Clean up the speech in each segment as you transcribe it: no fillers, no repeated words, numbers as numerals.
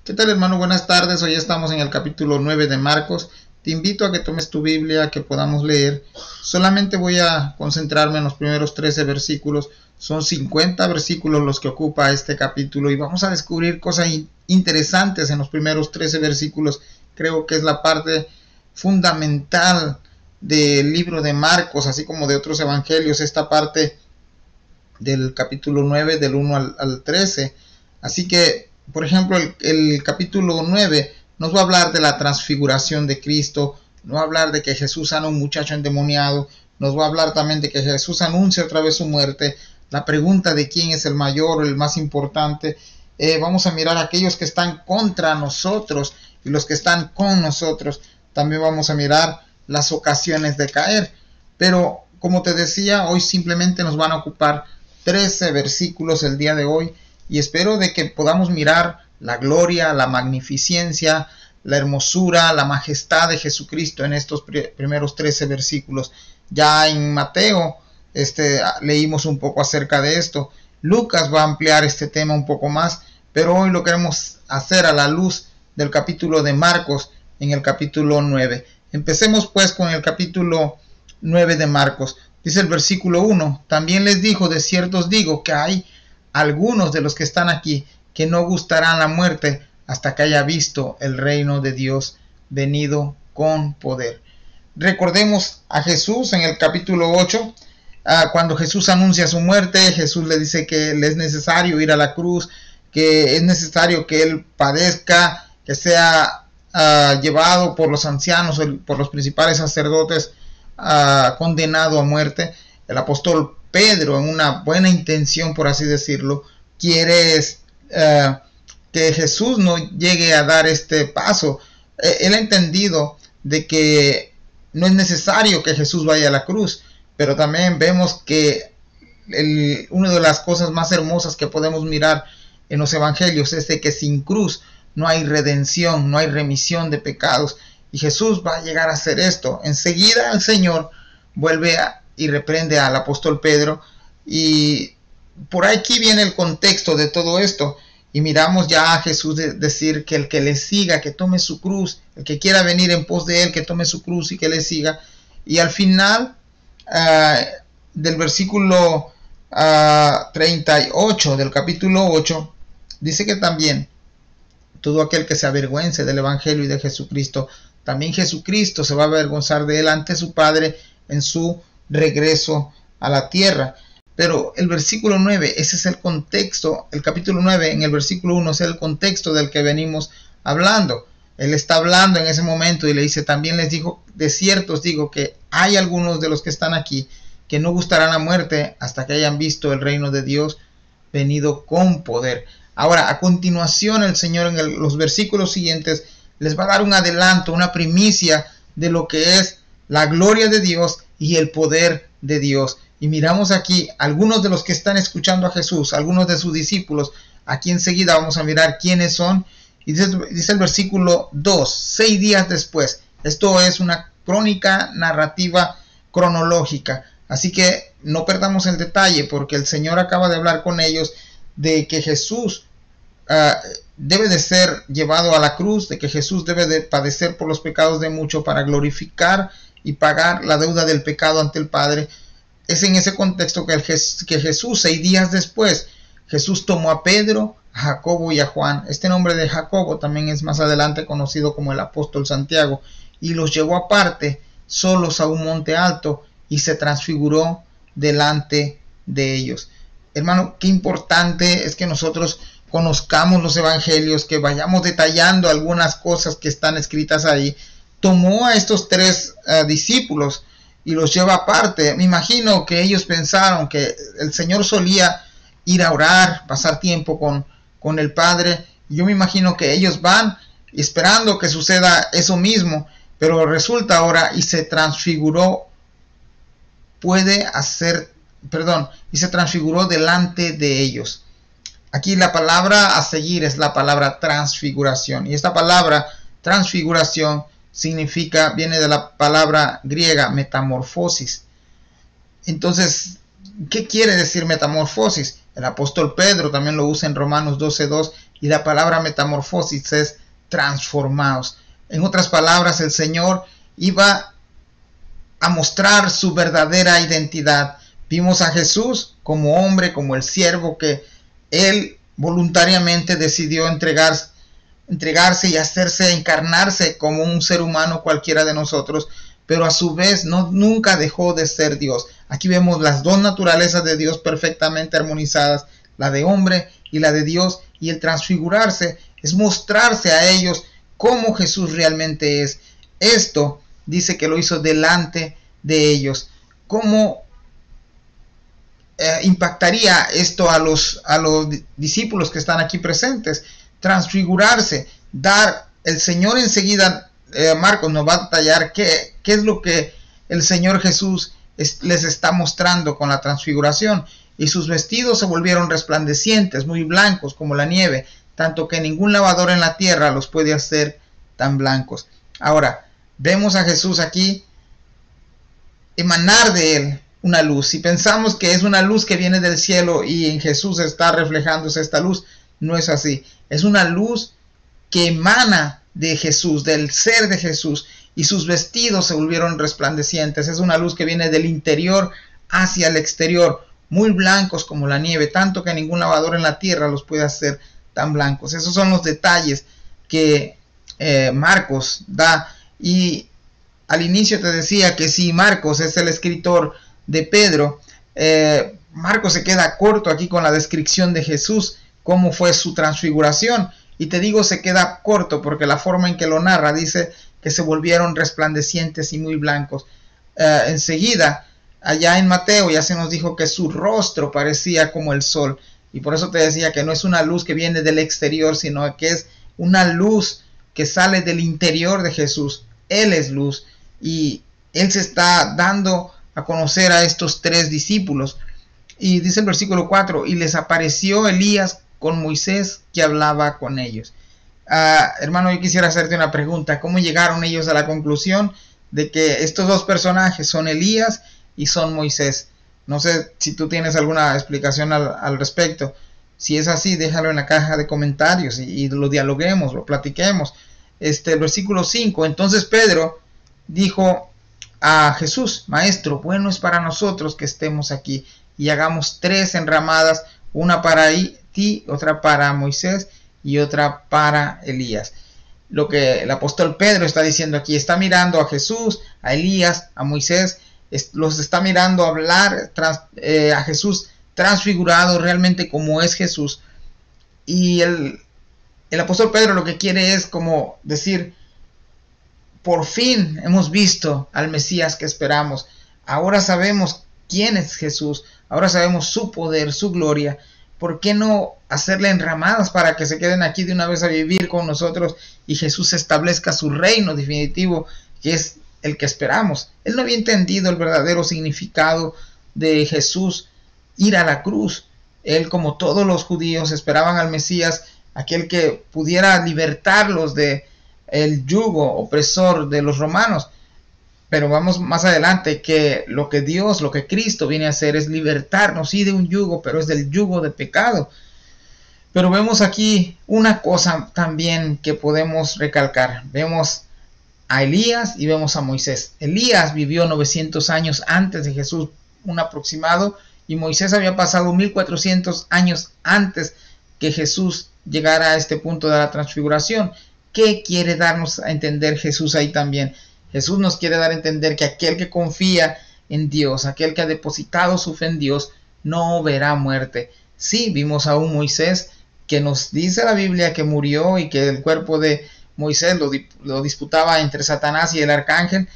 ¿Qué tal, hermano? Buenas tardes. Hoy estamos en el capítulo 9 de Marcos. Te invito a que tomes tu Biblia, que podamos leer. Solamente voy a concentrarme en los primeros 13 versículos. Son 50 versículos los que ocupa este capítulo y vamos a descubrir cosas interesantes en los primeros 13 versículos. Creo que es la parte fundamental del libro de Marcos, así como de otros evangelios, esta parte del capítulo 9, del 1 al 13. Así que, por ejemplo, el capítulo 9 nos va a hablar de la transfiguración de Cristo, nos va a hablar de que Jesús sana a un muchacho endemoniado, nos va a hablar también de que Jesús anuncia otra vez su muerte, la pregunta de quién es el mayor o el más importante. Vamos a mirar a aquellos que están contra nosotros y los que están con nosotros. También vamos a mirar las ocasiones de caer. Pero, como te decía, hoy simplemente nos van a ocupar 13 versículos el día de hoy. Y espero de que podamos mirar la gloria, la magnificencia, la hermosura, la majestad de Jesucristo en estos primeros 13 versículos. Ya en Mateo leímos un poco acerca de esto. Lucas va a ampliar este tema un poco más, pero hoy lo queremos hacer a la luz del capítulo de Marcos en el capítulo 9. Empecemos pues con el capítulo 9 de Marcos. Dice el versículo 1, también les dijo, de cierto os digo que hay algunos de los que están aquí que no gustarán la muerte hasta que haya visto el reino de Dios venido con poder. Recordemos a Jesús en el capítulo 8, cuando Jesús anuncia su muerte. Jesús le dice que le es necesario ir a la cruz, que es necesario que él padezca, que sea llevado por los ancianos, por los principales sacerdotes, condenado a muerte. El apóstol Pedro, en una buena intención, por así decirlo, quiere que Jesús no llegue a dar este paso. Él ha entendido de que no es necesario que Jesús vaya a la cruz, pero también vemos que una de las cosas más hermosas que podemos mirar en los evangelios es de que sin cruz no hay redención, no hay remisión de pecados, y Jesús va a llegar a hacer esto. Enseguida el Señor vuelve y reprende al apóstol Pedro, y por aquí viene el contexto de todo esto, y miramos ya a Jesús decir que el que le siga, que tome su cruz, el que quiera venir en pos de él, que tome su cruz y que le siga. Y al final del versículo 38 del capítulo 8, dice que también todo aquel que se avergüence del evangelio y de Jesucristo, también Jesucristo se va a avergonzar de él ante su Padre en su regreso a la tierra. Pero el versículo 9, ese es el contexto. El capítulo 9 en el versículo 1 es el contexto del que venimos hablando. Él está hablando en ese momento y le dice, también les dijo, de cierto os digo que hay algunos de los que están aquí que no gustarán la muerte hasta que hayan visto el reino de Dios venido con poder. Ahora, a continuación, el Señor en los versículos siguientes les va a dar un adelanto, una primicia de lo que es la gloria de Dios y el poder de Dios. Y miramos aquí algunos de los que están escuchando a Jesús, algunos de sus discípulos. Aquí enseguida vamos a mirar quiénes son. Y dice el versículo 2, 6 días después. Esto es una crónica narrativa cronológica. Así que no perdamos el detalle, porque el Señor acaba de hablar con ellos de que Jesús debe de ser llevado a la cruz, de que Jesús debe de padecer por los pecados de muchos para glorificar y pagar la deuda del pecado ante el Padre. Es en ese contexto que Jesús, 6 días después, Jesús tomó a Pedro, a Jacobo y a Juan. Este nombre de Jacobo también es más adelante conocido como el apóstol Santiago, y los llevó aparte, solos a un monte alto, y se transfiguró delante de ellos. Hermano, qué importante es que nosotros conozcamos los evangelios, que vayamos detallando algunas cosas que están escritas ahí. Tomó a estos 3 discípulos y los lleva aparte. Me imagino que ellos pensaron que el Señor solía ir a orar, pasar tiempo con el Padre. Yo me imagino que ellos van esperando que suceda eso mismo, pero resulta ahora y se transfiguró, y se transfiguró delante de ellos. Aquí la palabra a seguir es la palabra transfiguración, y esta palabra transfiguración viene de la palabra griega metamorfosis. Entonces, ¿qué quiere decir metamorfosis? El apóstol Pedro también lo usa en Romanos 12:2 y la palabra metamorfosis es transformados. En otras palabras, el Señor iba a mostrar su verdadera identidad. Vimos a Jesús como hombre, como el siervo que Él voluntariamente decidió entregarse y hacerse, encarnarse como un ser humano cualquiera de nosotros, pero a su vez nunca dejó de ser Dios. Aquí vemos las dos naturalezas de Dios perfectamente armonizadas, la de hombre y la de Dios, y el transfigurarse es mostrarse a ellos cómo Jesús realmente es. Esto dice que lo hizo delante de ellos. ¿Cómo impactaría esto a los discípulos que están aquí presentes? Transfigurarse, el Señor enseguida, Marcos nos va a detallar qué es lo que el Señor Jesús les está mostrando con la transfiguración. Y sus vestidos se volvieron resplandecientes, muy blancos como la nieve, tanto que ningún lavador en la tierra los puede hacer tan blancos. Ahora, vemos a Jesús aquí emanar de él una luz. Si pensamos que es una luz que viene del cielo y en Jesús está reflejándose esta luz, no es así. Es una luz que emana de Jesús, del ser de Jesús, y sus vestidos se volvieron resplandecientes. Es una luz que viene del interior hacia el exterior, muy blancos como la nieve, tanto que ningún lavador en la tierra los puede hacer tan blancos. Esos son los detalles que Marcos da. Y al inicio te decía que si Marcos es el escritor de Pedro, Marcos se queda corto aquí con la descripción de Jesús, cómo fue su transfiguración. Y te digo se queda corto porque la forma en que lo narra dice que se volvieron resplandecientes y muy blancos. Enseguida, allá en Mateo ya se nos dijo que su rostro parecía como el sol. Y por eso te decía que no es una luz que viene del exterior, sino que es una luz que sale del interior de Jesús. Él es luz y Él se está dando a conocer a estos tres discípulos. Y dice el versículo 4, y les apareció Elías con Moisés que hablaba con ellos. Hermano, yo quisiera hacerte una pregunta. ¿Cómo llegaron ellos a la conclusión de que estos dos personajes son Elías y son Moisés? No sé si tú tienes alguna explicación al respecto. Si es así, déjalo en la caja de comentarios y lo dialoguemos, lo platiquemos. El versículo 5, entonces Pedro dijo a Jesús, Maestro, bueno es para nosotros que estemos aquí y hagamos 3 enramadas, una para ti, otra para Moisés y otra para Elías. Lo que el apóstol Pedro está diciendo aquí, está mirando a Jesús, a Elías, a Moisés, los está mirando hablar a Jesús transfigurado realmente como es Jesús. Y el apóstol Pedro lo que quiere es como decir, por fin hemos visto al Mesías que esperamos. Ahora sabemos quién es Jesús. Ahora sabemos su poder, su gloria. ¿Por qué no hacerle enramadas para que se queden aquí de una vez a vivir con nosotros y Jesús establezca su reino definitivo, que es el que esperamos? Él no había entendido el verdadero significado de Jesús ir a la cruz. Él, como todos los judíos, esperaban al Mesías, aquel que pudiera libertarlos de el yugo opresor de los romanos. Pero vamos más adelante, que lo que Dios, lo que Cristo viene a hacer es libertarnos, sí, de un yugo, pero es del yugo de pecado. Pero vemos aquí una cosa también que podemos recalcar. Vemos a Elías y vemos a Moisés. Elías vivió 900 años antes de Jesús, un aproximado, y Moisés había pasado 1400 años antes que Jesús llegara a este punto de la transfiguración. ¿Qué quiere darnos a entender Jesús ahí también? Jesús nos quiere dar a entender que aquel que confía en Dios, aquel que ha depositado su fe en Dios, no verá muerte. Sí, vimos a un Moisés que nos dice la Biblia que murió y que el cuerpo de Moisés lo disputaba entre Satanás y el arcángel,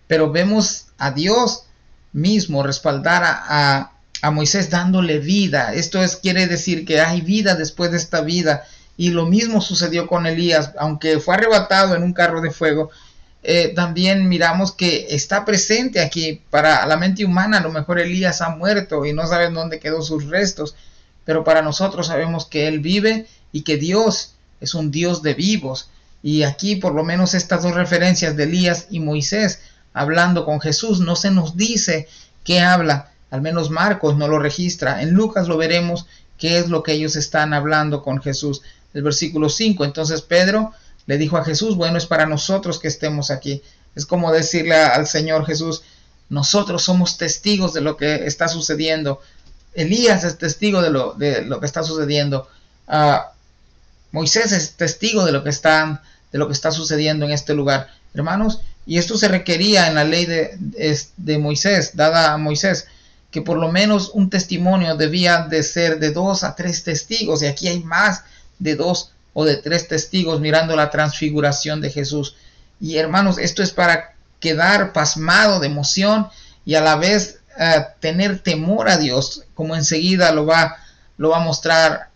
pero vemos a Dios mismo respaldar a Moisés dándole vida. Esto quiere decir que hay vida después de esta vida. Y lo mismo sucedió con Elías, aunque fue arrebatado en un carro de fuego. También miramos que está presente aquí. Para la mente humana a lo mejor Elías ha muerto y no saben dónde quedó sus restos, pero para nosotros sabemos que él vive y que Dios es un Dios de vivos. Y aquí por lo menos estas dos referencias de Elías y Moisés hablando con Jesús, no se nos dice qué habla, al menos Marcos no lo registra. En Lucas lo veremos qué es lo que ellos están hablando con Jesús. el versículo 5. Entonces Pedro le dijo a Jesús, bueno, es para nosotros que estemos aquí. Es como decirle al Señor Jesús, nosotros somos testigos de lo que está sucediendo. Elías es testigo de lo que está sucediendo. Moisés es testigo de lo que está sucediendo en este lugar, hermanos. Y esto se requería en la ley de Moisés, dada a Moisés, que por lo menos un testimonio debía de ser de 2 a 3 testigos. Y aquí hay más de 2 o de 3 testigos mirando la transfiguración de Jesús. Y hermanos, esto es para quedar pasmado de emoción y a la vez tener temor a Dios, como enseguida lo van a mostrar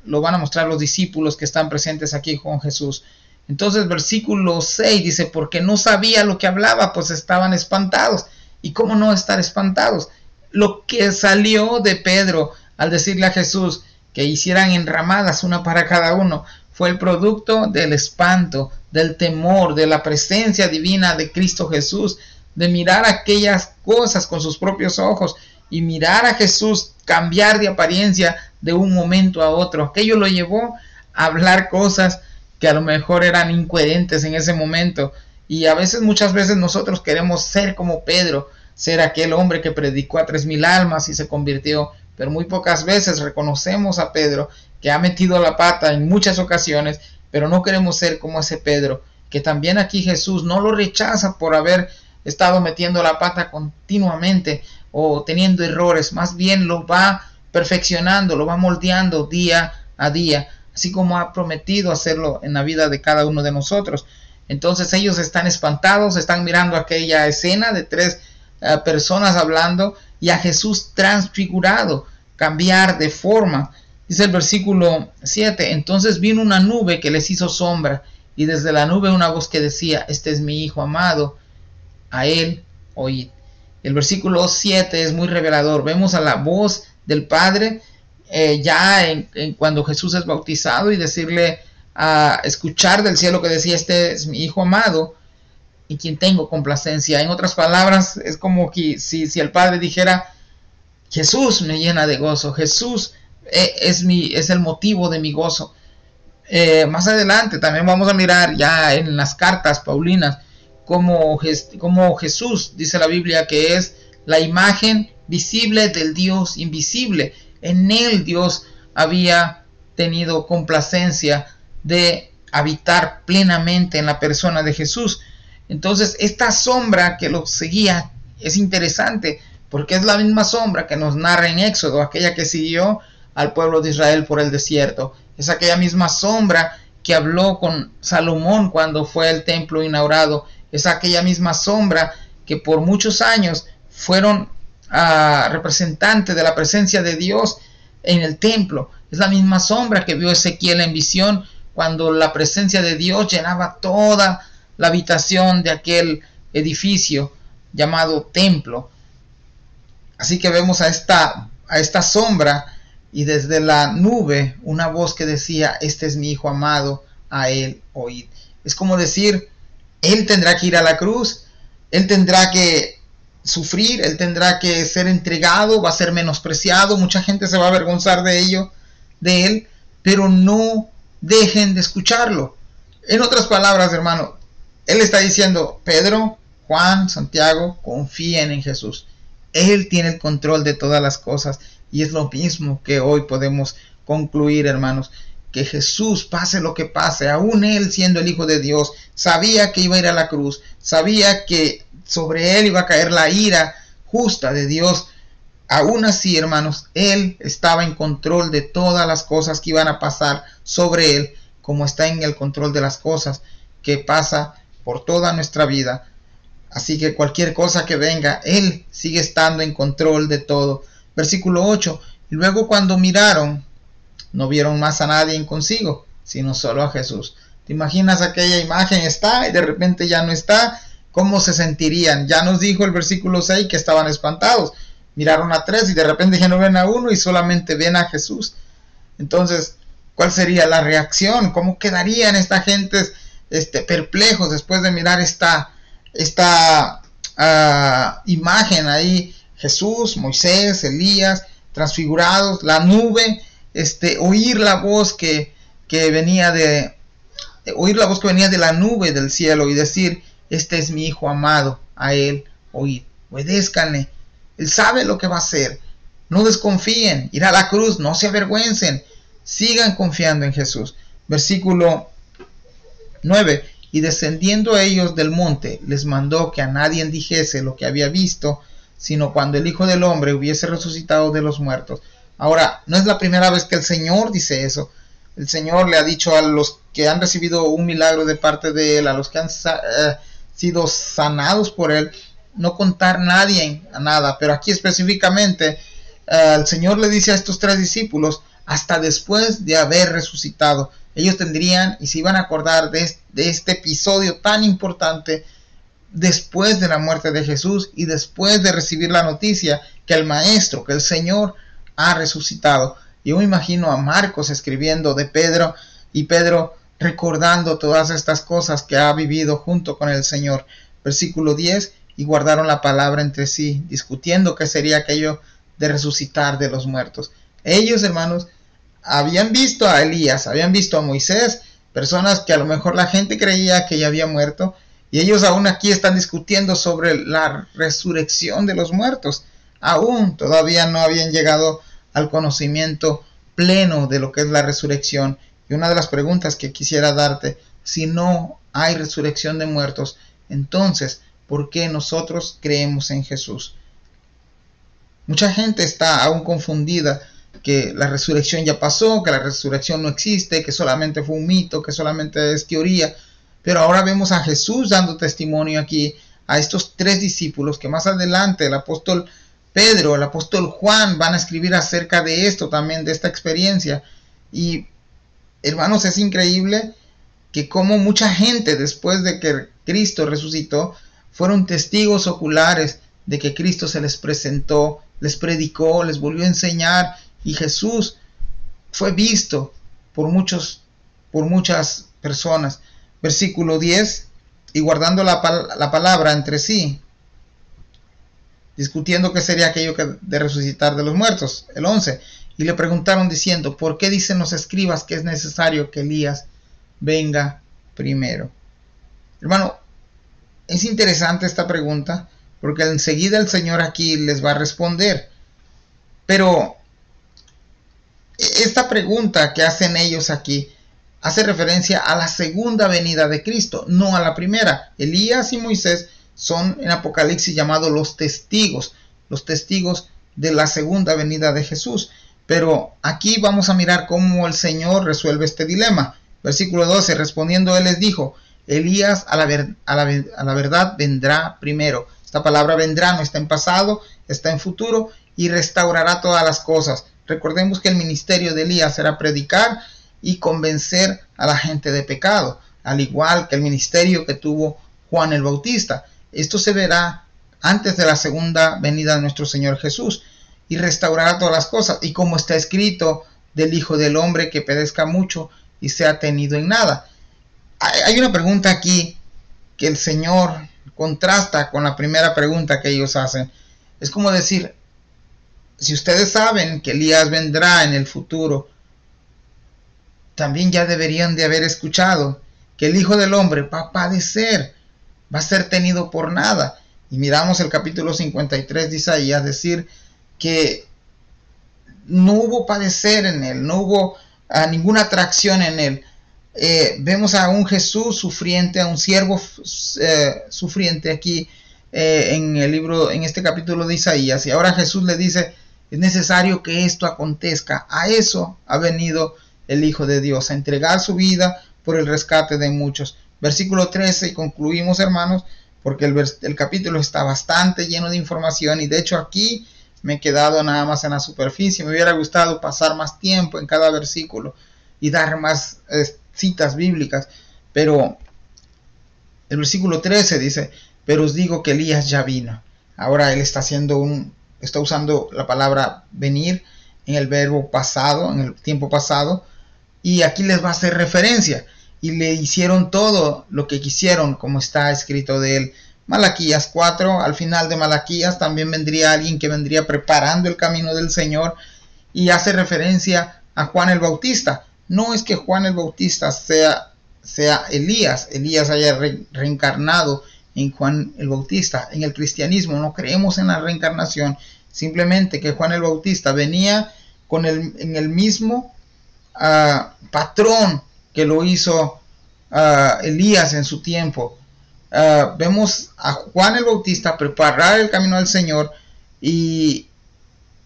los discípulos que están presentes aquí con Jesús. Entonces versículo 6 dice, porque no sabía lo que hablaba, pues estaban espantados. ¿Y cómo no estar espantados? Lo que salió de Pedro al decirle a Jesús que hicieran enramadas, una para cada uno, fue el producto del espanto, del temor, de la presencia divina de Cristo Jesús, de mirar aquellas cosas con sus propios ojos y mirar a Jesús cambiar de apariencia de un momento a otro. Aquello lo llevó a hablar cosas que a lo mejor eran incoherentes en ese momento. Y muchas veces nosotros queremos ser como Pedro, ser aquel hombre que predicó a 3,000 almas y se convirtió, pero muy pocas veces reconocemos a Pedro que ha metido la pata en muchas ocasiones, pero no queremos ser como ese Pedro, que también aquí Jesús no lo rechaza por haber estado metiendo la pata continuamente o teniendo errores, más bien lo va perfeccionando, lo va moldeando día a día, así como ha prometido hacerlo en la vida de cada uno de nosotros. Entonces ellos están espantados, están mirando aquella escena de 3 personas hablando y a Jesús transfigurado, cambiar de forma. Dice el versículo 7, entonces vino una nube que les hizo sombra y desde la nube una voz que decía, este es mi Hijo amado, a él oíd. El versículo 7 es muy revelador. Vemos a la voz del Padre cuando Jesús es bautizado y decirle a escuchar del cielo que decía, este es mi Hijo amado y quien tengo complacencia. En otras palabras, es como que si el Padre dijera, Jesús me llena de gozo, Jesús es el motivo de mi gozo. Más adelante también vamos a mirar ya en las cartas paulinas como Jesús, dice la Biblia, que es la imagen visible del Dios invisible. En él Dios había tenido complacencia de habitar plenamente en la persona de Jesús. Entonces esta sombra que lo seguía es interesante porque es la misma sombra que nos narra en Éxodo, aquella que siguió al pueblo de Israel por el desierto. Es aquella misma sombra que habló con Salomón cuando fue el templo inaugurado. Es aquella misma sombra que por muchos años fueron representantes de la presencia de Dios en el templo. Es la misma sombra que vio Ezequiel en visión cuando la presencia de Dios llenaba toda la habitación de aquel edificio llamado templo. Así que vemos a esta sombra y desde la nube una voz que decía, este es mi Hijo amado, a él oíd. Es como decir, él tendrá que ir a la cruz, él tendrá que sufrir, él tendrá que ser entregado, va a ser menospreciado, mucha gente se va a avergonzar de él, pero no dejen de escucharlo. En otras palabras, hermano, él está diciendo, Pedro, Juan, Santiago, confíen en Jesús. Él tiene el control de todas las cosas y es lo mismo que hoy podemos concluir, hermanos, que Jesús, pase lo que pase, aún él siendo el Hijo de Dios, sabía que iba a ir a la cruz, sabía que sobre él iba a caer la ira justa de Dios. Aún así, hermanos, él estaba en control de todas las cosas que iban a pasar sobre él, como está en el control de las cosas que pasa por toda nuestra vida. Así que cualquier cosa que venga, él sigue estando en control de todo. Versículo 8, y luego cuando miraron, no vieron más a nadie consigo, sino solo a Jesús. ¿Te imaginas aquella imagen? Está y de repente ya no está. ¿Cómo se sentirían? Ya nos dijo el versículo 6 que estaban espantados. Miraron a 3 y de repente ya no ven a uno y solamente ven a Jesús. Entonces, ¿cuál sería la reacción? ¿Cómo quedarían esta gentes perplejos después de mirar esta imagen ahí? Jesús, Moisés, Elías, transfigurados, la nube, oír la voz que que venía de oír la voz que venía de la nube del cielo y decir: este es mi hijo amado, a él oíd. Obedézcanle, él sabe lo que va a hacer. No desconfíen, ir a la cruz, no se avergüencen, sigan confiando en Jesús. Versículo 9: y descendiendo ellos del monte, les mandó que a nadie dijese lo que había visto, sino cuando el Hijo del Hombre hubiese resucitado de los muertos. Ahora, no es la primera vez que el Señor dice eso. El Señor le ha dicho a los que han recibido un milagro de parte de él, a los que han sido sanados por él, no contar a nada. Pero aquí específicamente el Señor le dice a estos 3 discípulos: hasta después de haber resucitado. Ellos tendrían y se iban a acordar de este episodio tan importante después de la muerte de Jesús y después de recibir la noticia que el Maestro, que el Señor ha resucitado. Yo me imagino a Marcos escribiendo de Pedro, y Pedro recordando todas estas cosas que ha vivido junto con el Señor. Versículo 10: y guardaron la palabra entre sí, discutiendo qué sería aquello de resucitar de los muertos. Ellos, hermanos, habían visto a Elías, habían visto a Moisés, personas que a lo mejor la gente creía que ya había muerto, y ellos aún aquí están discutiendo sobre la resurrección de los muertos. Aún todavía no habían llegado al conocimiento pleno de lo que es la resurrección. Y una de las preguntas que quisiera darte: si no hay resurrección de muertos, entonces, ¿por qué nosotros creemos en Jesús? Mucha gente está aún confundida, que la resurrección ya pasó, que la resurrección no existe, que solamente fue un mito, que solamente es teoría. Pero ahora vemos a Jesús dando testimonio aquí a estos 3 discípulos, que más adelante el apóstol Pedro, el apóstol Juan van a escribir acerca de esto también, de esta experiencia. Y hermanos, es increíble que como mucha gente después de que Cristo resucitó fueron testigos oculares de que Cristo se les presentó, les predicó, les volvió a enseñar, y Jesús fue visto por muchas personas. Versículo 10: y guardando la palabra entre sí, discutiendo qué sería aquello de resucitar de los muertos. El 11: y le preguntaron diciendo: ¿por qué dicen los escribas que es necesario que Elías venga primero? Hermano, es interesante esta pregunta, porque enseguida el Señor aquí les va a responder. Pero esta pregunta que hacen ellos aquí hace referencia a la segunda venida de Cristo, no a la primera. Elías y Moisés son en Apocalipsis llamados los testigos de la segunda venida de Jesús. Pero aquí vamos a mirar cómo el Señor resuelve este dilema. Versículo 12: respondiendo él les dijo: Elías a la verdad vendrá primero. Esta palabra vendrá no está en pasado, está en futuro, y restaurará todas las cosas. Recordemos que el ministerio de Elías era predicar y convencer a la gente de pecado, al igual que el ministerio que tuvo Juan el Bautista. Esto se verá antes de la segunda venida de nuestro Señor Jesús, y restaurará todas las cosas, y como está escrito del Hijo del Hombre, que padezca mucho y sea tenido en nada. Hay una pregunta aquí que el Señor contrasta con la primera pregunta que ellos hacen. Es como decir: si ustedes saben que Elías vendrá en el futuro, también ya deberían de haber escuchado que el Hijo del Hombre va a padecer, va a ser tenido por nada. Y miramos el capítulo 53 de Isaías decir que no hubo padecer en él, no hubo ninguna atracción en él. Vemos a un Jesús sufriente, a un siervo sufriente aquí en el libro, en este capítulo de Isaías. Y ahora Jesús le dice: es necesario que esto acontezca. A eso ha venido el Hijo de Dios, a entregar su vida por el rescate de muchos. Versículo 13, y concluimos, hermanos, porque el capítulo está bastante lleno de información, y de hecho aquí me he quedado nada más en la superficie. Me hubiera gustado pasar más tiempo en cada versículo y dar más citas bíblicas, pero el versículo 13 dice: pero os digo que Elías ya vino. Ahora él está usando la palabra venir en el verbo pasado, en el tiempo pasado, y aquí les va a hacer referencia: y le hicieron todo lo que quisieron, como está escrito de él. Malaquías 4, al final de Malaquías también vendría alguien que vendría preparando el camino del Señor, y hace referencia a Juan el Bautista. no es que Juan el Bautista sea Elías haya reencarnado en Juan el Bautista. En el cristianismo no creemos en la reencarnación, simplemente que Juan el Bautista venía en el mismo patrón que lo hizo Elías en su tiempo. Vemos a Juan el Bautista preparar el camino al Señor, y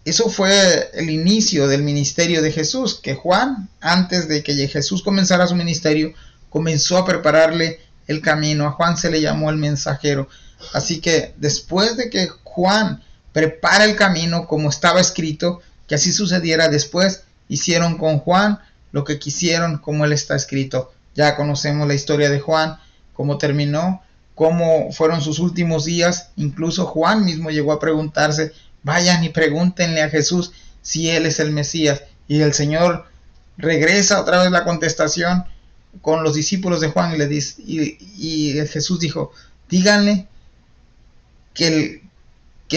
eso fue el inicio del ministerio de Jesús, que Juan, antes de que Jesús comenzara su ministerio, comenzó a prepararle el camino. A Juan se le llamó el mensajero. Así que después de que Juan prepara el camino como estaba escrito, que así sucediera, después hicieron con Juan lo que quisieron, como él está escrito. Ya conocemos la historia de Juan, cómo terminó, cómo fueron sus últimos días. Incluso Juan mismo llegó a preguntarse: vayan y pregúntenle a Jesús si él es el Mesías. Y el Señor regresa otra vez la contestación con los discípulos de Juan y le dice, y Jesús dijo: díganle que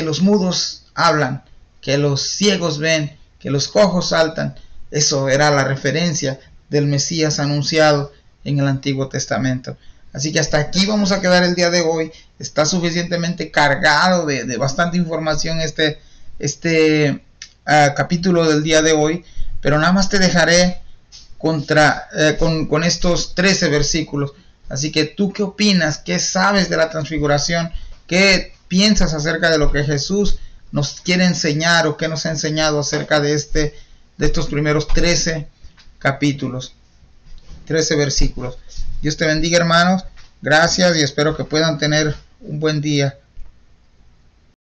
los mudos hablan, que los ciegos ven, que los cojos saltan. Eso era la referencia del Mesías anunciado en el Antiguo Testamento. Así que hasta aquí vamos a quedar el día de hoy. Está suficientemente cargado de bastante información este capítulo del día de hoy, pero nada más te dejaré con estos 13 versículos. Así que tú, ¿qué opinas? ¿Qué sabes de la transfiguración? ¿Qué piensas acerca de lo que Jesús nos quiere enseñar, o qué nos ha enseñado acerca de estos primeros 13 capítulos, 13 versículos? Dios te bendiga, hermanos. Gracias, y espero que puedan tener un buen día.